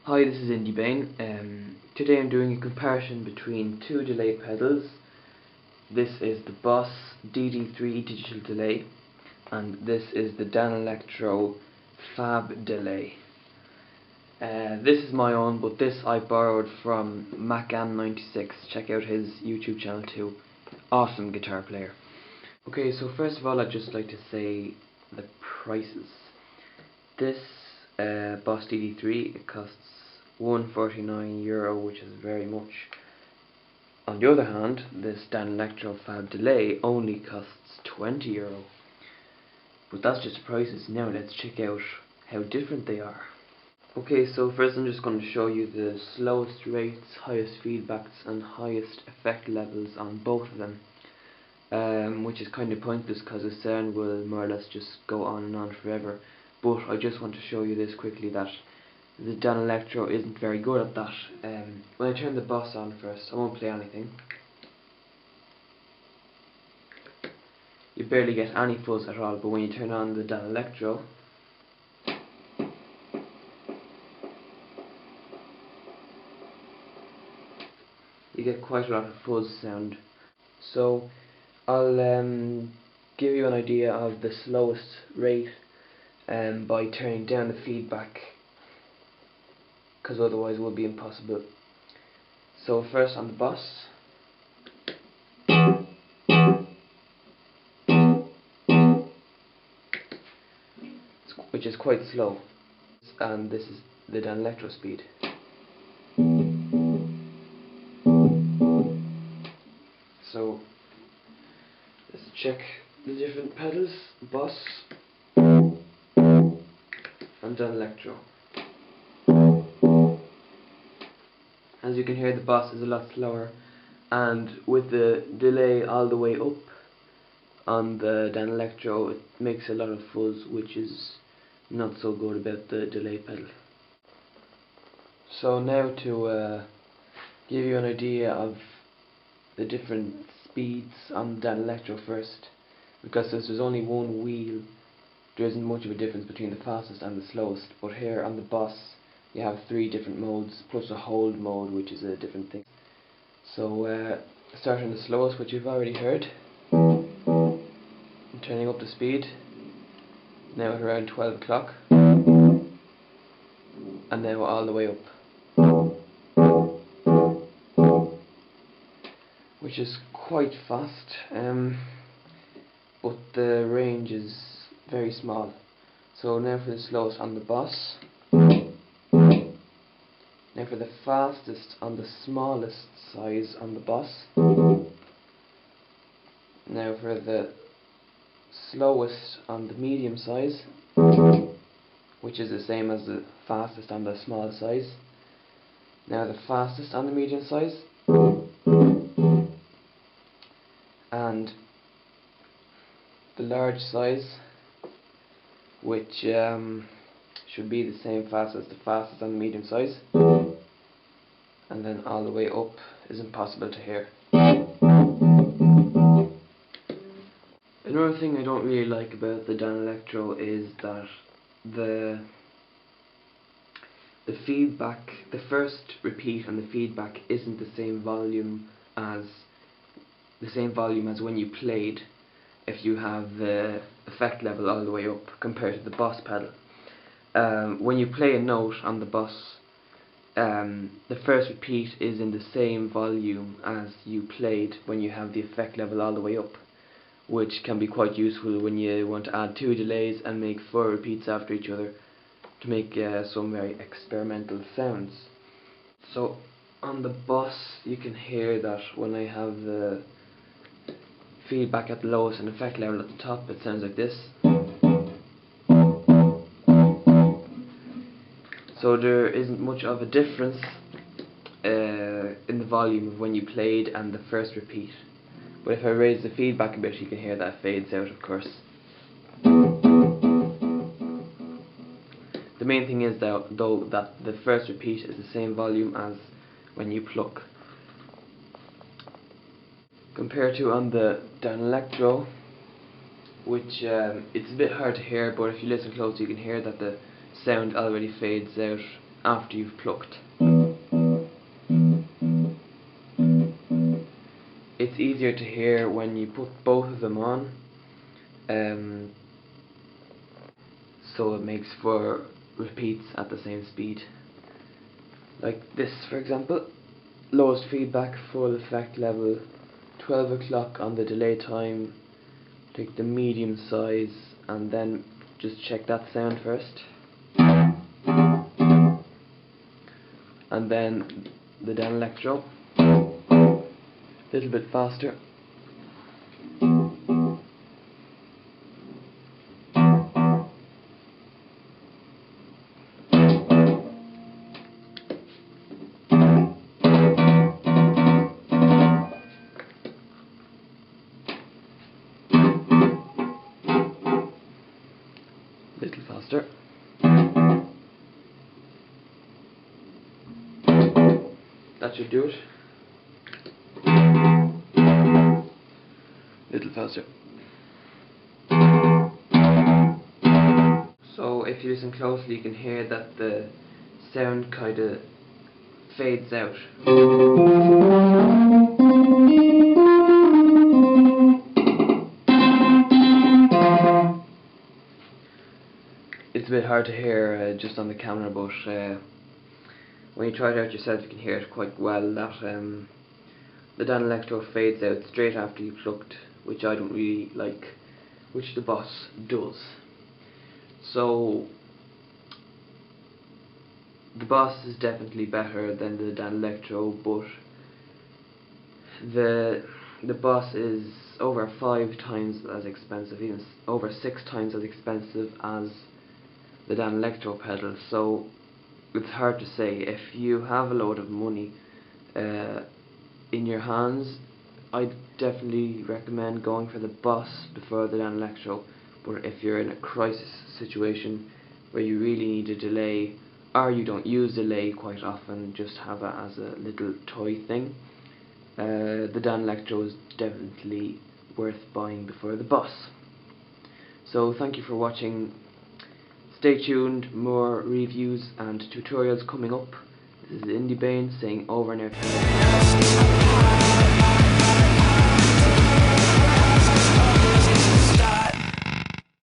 Hi, this is Indy Bain. Today I'm doing a comparison between two delay pedals. This is the Boss DD-3 digital delay, and this is the Danelectro FAB delay. This is my own, but this I borrowed from Macam96. Check out his YouTube channel too. Awesome guitar player. Okay, so first of all I'd just like to say the prices. This Boss DD-3, it costs €149, which is very much. On the other hand, this Danelectro FAB delay only costs €20. But that's just prices. Now let's check out how different they are. Okay, so first I'm just going to show you the slowest rates, highest feedbacks and highest effect levels on both of them, which is kind of pointless because the sound will more or less just go on and on forever. But I just want to show you this quickly, that the Danelectro isn't very good at that. When I turn the Boss on first, I won't play anything. You barely get any fuzz at all, but when you turn on the Danelectro, you get quite a lot of fuzz sound. So I'll give you an idea of the slowest rate by turning down the feedback, because otherwise it would be impossible. So first on the Boss, which is quite slow, and this is the Danelectro speed. So let's check the different pedals, Boss and Danelectro. As you can hear, the Boss is a lot slower, and with the delay all the way up on the Danelectro, it makes a lot of fuzz, which is not so good about the delay pedal. So now to give you an idea of the different speeds on the Danelectro first, because since there's only one wheel, there isn't much of a difference between the fastest and the slowest. But here on the Boss, you have 3 different modes, plus a hold mode, which is a different thing. So starting the slowest, which you've already heard, I'm turning up the speed, now at around 12 o'clock, and now all the way up, which is quite fast, but the range is very small. So now for the slowest on the Boss. Now for the fastest on the smallest size on the Boss. Now for the slowest on the medium size, which is the same as the fastest on the small size. Now the fastest on the medium size, and the large size, which should be the same fast as the fastest on the medium size, and then all the way up is impossible to hear. Another thing I don't really like about the Danelectro is that the feedback, the first repeat and the feedback isn't the same volume as when you played, if you have the effect level all the way up compared to the Boss pedal. When you play a note on the Boss, the first repeat is in the same volume as you played when you have the effect level all the way up, which can be quite useful when you want to add 2 delays and make 4 repeats after each other to make some very experimental sounds. So on the Boss, you can hear that when I have the feedback at the lowest and effect level at the top, it sounds like this. So there isn't much of a difference in the volume of when you played and the first repeat. But if I raise the feedback a bit, you can hear that fades out, of course. The main thing is though that the first repeat is the same volume as when you pluck. Compared to on the Danelectro, which it's a bit hard to hear, but if you listen close you can hear that the sound already fades out after you've plucked. It's easier to hear when you put both of them on, so it makes for repeats at the same speed. Like this, for example, lowest feedback, full effect level, 12 o'clock on the delay time. Take the medium size and then just check that sound first, and then the Danelectro, a little bit faster. Little faster. That should do it. Little faster. So if you listen closely, you can hear that the sound kind of fades out. It's a bit hard to hear just on the camera, but when you try it out yourself you can hear it quite well, that the Danelectro fades out straight after you plucked, which I don't really like, which the Boss does. So the Boss is definitely better than the Danelectro, but the Boss is over 5 times as expensive, even over 6 times as expensive as the Danelectro pedal. So it's hard to say. If you have a load of money in your hands, I'd definitely recommend going for the Boss before the Danelectro. But if you're in a crisis situation where you really need a delay, or you don't use delay quite often, just have it as a little toy thing, the Danelectro is definitely worth buying before the Boss. So thank you for watching. Stay tuned, more reviews and tutorials coming up. This is Indie Bane saying over and out.